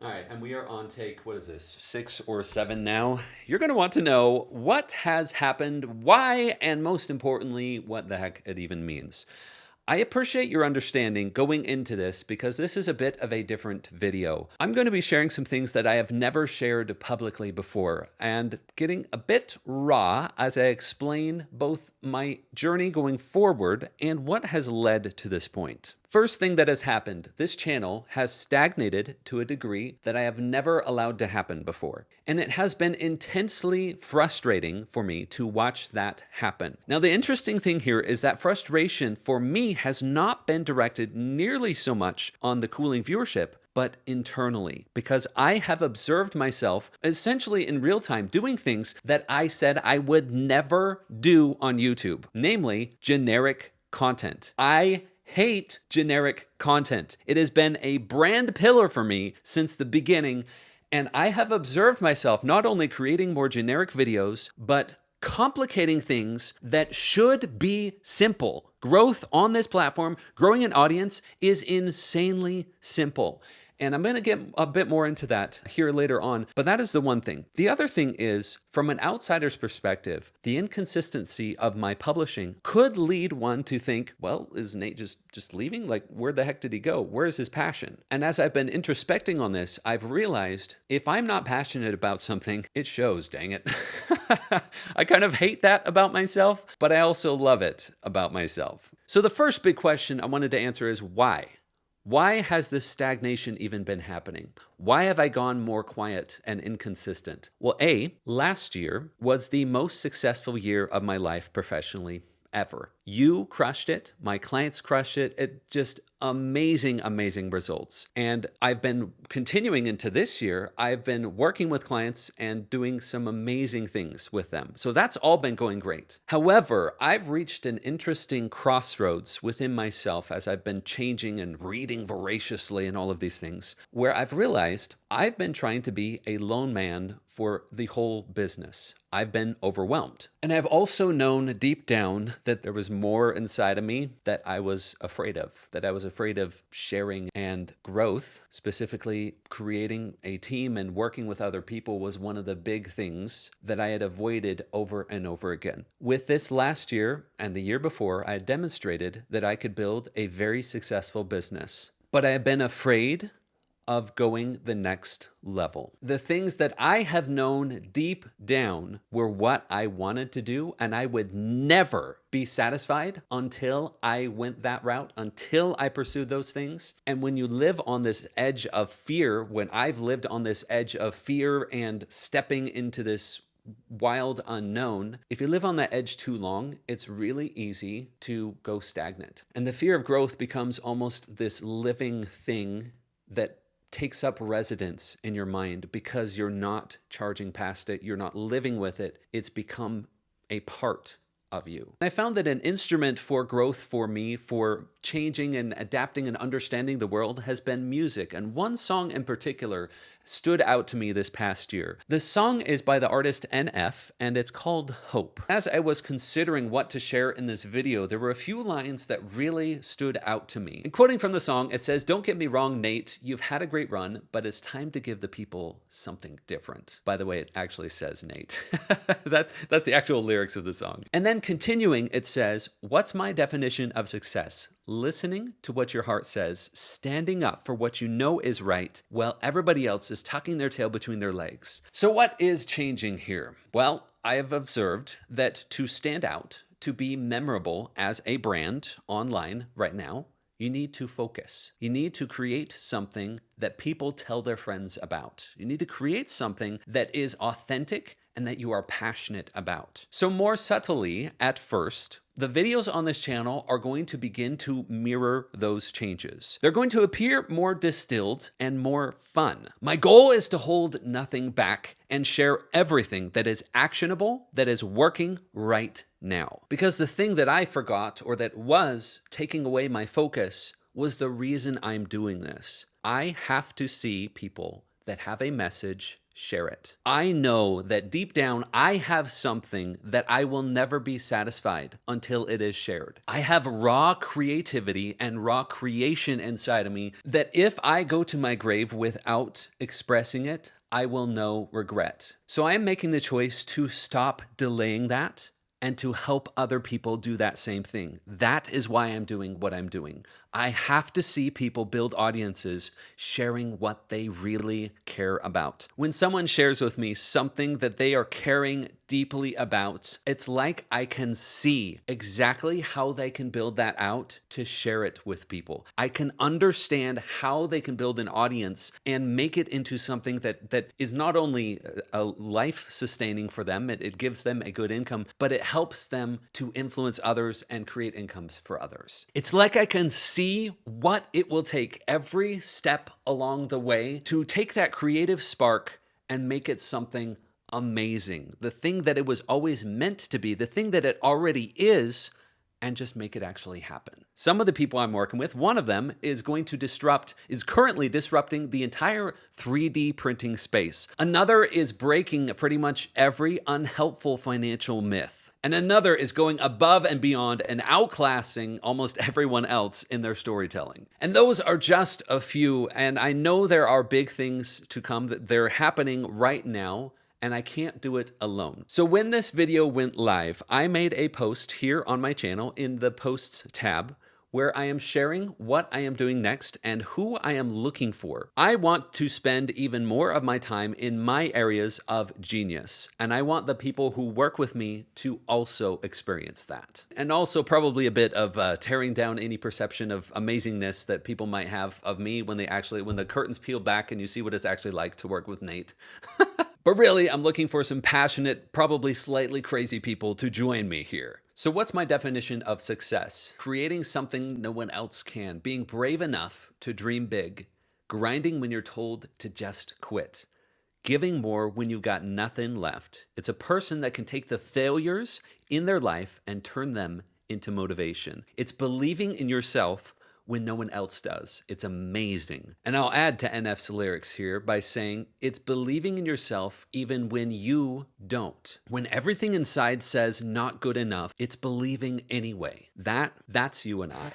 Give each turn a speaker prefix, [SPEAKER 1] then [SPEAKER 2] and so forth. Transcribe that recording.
[SPEAKER 1] All right, and we are on take, what is this, 6 or 7 now? You're going to want to know what has happened, why, and most importantly, what the heck it even means. I appreciate your understanding going into this because this is a bit of a different video. I'm going to be sharing some things that I have never shared publicly before and getting a bit raw as I explain both my journey going forward and what has led to this point. First thing that has happened, this channel has stagnated to a degree that I have never allowed to happen before. And it has been intensely frustrating for me to watch that happen. Now, the interesting thing here is that frustration for me has not been directed nearly so much on the cooling viewership, but internally, because I have observed myself essentially in real time doing things that I said I would never do on YouTube, namely generic content. I hate generic content. It has been a brand pillar for me since the beginning, and I have observed myself not only creating more generic videos, but complicating things that should be simple. Growth on this platform, growing an audience, is insanely simple. And I'm going to get a bit more into that here later on, but that is the one thing. The other thing is, from an outsider's perspective, the inconsistency of my publishing could lead one to think, well, is Nate just leaving? Like, where the heck did he go? Where is his passion? And as I've been introspecting on this, I've realized if I'm not passionate about something, it shows, dang it. I kind of hate that about myself, but I also love it about myself. So the first big question I wanted to answer is why? Why has this stagnation even been happening? Why have I gone more quiet and inconsistent? Well, last year was the most successful year of my life professionally ever. You crushed it. My clients crushed it. It just amazing, amazing results. And I've been continuing into this year. I've been working with clients and doing some amazing things with them. So that's all been going great. However, I've reached an interesting crossroads within myself as I've been changing and reading voraciously and all of these things, where I've realized I've been trying to be a lone man for the whole business. I've been overwhelmed. And I've also known deep down that there was more inside of me that I was afraid of, that I was afraid of sharing, and growth, specifically creating a team and working with other people, was one of the big things that I had avoided over and over again. With this last year and the year before, I had demonstrated that I could build a very successful business, but I have been afraid of going the next level. The things that I have known deep down were what I wanted to do, and I would never be satisfied until I went that route, until I pursued those things. And when you live on this edge of fear, when I've lived on this edge of fear and stepping into this wild unknown, if you live on that edge too long, it's really easy to go stagnant. And the fear of growth becomes almost this living thing that takes up residence in your mind because you're not charging past it, you're not living with it, it's become a part of you. I found that an instrument for growth for me, for changing and adapting and understanding the world, has been music. And one song in particular stood out to me this past year. The song is by the artist NF, and it's called Hope. As I was considering what to share in this video, there were a few lines that really stood out to me. And quoting from the song, it says, "Don't get me wrong, Nate, you've had a great run, but it's time to give the people something different." By the way, it actually says Nate. That's the actual lyrics of the song. And then continuing, it says, "What's my definition of success? Listening to what your heart says, standing up for what you know is right, while everybody else is tucking their tail between their legs." So what is changing here? Well, I have observed that to stand out, to be memorable as a brand online right now, you need to focus. You need to create something that people tell their friends about. You need to create something that is authentic and that you are passionate about. So more subtly at first, the videos on this channel are going to begin to mirror those changes. They're going to appear more distilled and more fun. My goal is to hold nothing back and share everything that is actionable, that is working right now. Because the thing that I forgot, or that was taking away my focus, was the reason I'm doing this. I have to see people that have a message, share it. I know that deep down, I have something that I will never be satisfied until it is shared. I have raw creativity and raw creation inside of me that if I go to my grave without expressing it, I will know regret. So I am making the choice to stop delaying that and to help other people do that same thing. That is why I'm doing what I'm doing. I have to see people build audiences sharing what they really care about. When someone shares with me something that they are caring deeply about, it's like I can see exactly how they can build that out to share it with people. I can understand how they can build an audience and make it into something that is not only a life-sustaining for them, it gives them a good income, but it helps them to influence others and create incomes for others. It's like I can see what it will take every step along the way to take that creative spark and make it something amazing. The thing that it was always meant to be, the thing that it already is, and just make it actually happen. Some of the people I'm working with, one of them is currently disrupting the entire 3D printing space. Another is breaking pretty much every unhelpful financial myth. And another is going above and beyond and outclassing almost everyone else in their storytelling. And those are just a few, and I know there are big things to come that they're happening right now, and I can't do it alone. So when this video went live, I made a post here on my channel in the Posts tab where I am sharing what I am doing next and who I am looking for. I want to spend even more of my time in my areas of genius, and I want the people who work with me to also experience that. And also probably a bit of tearing down any perception of amazingness that people might have of me when the curtains peel back and you see what it's actually like to work with Nate. But really, I'm looking for some passionate, probably slightly crazy people to join me here. So what's my definition of success? Creating something no one else can, being brave enough to dream big, grinding when you're told to just quit, giving more when you've got nothing left. It's a person that can take the failures in their life and turn them into motivation. It's believing in yourself when no one else does. It's amazing. And I'll add to NF's lyrics here by saying it's believing in yourself even when you don't. When everything inside says not good enough, it's believing anyway. That's you and I.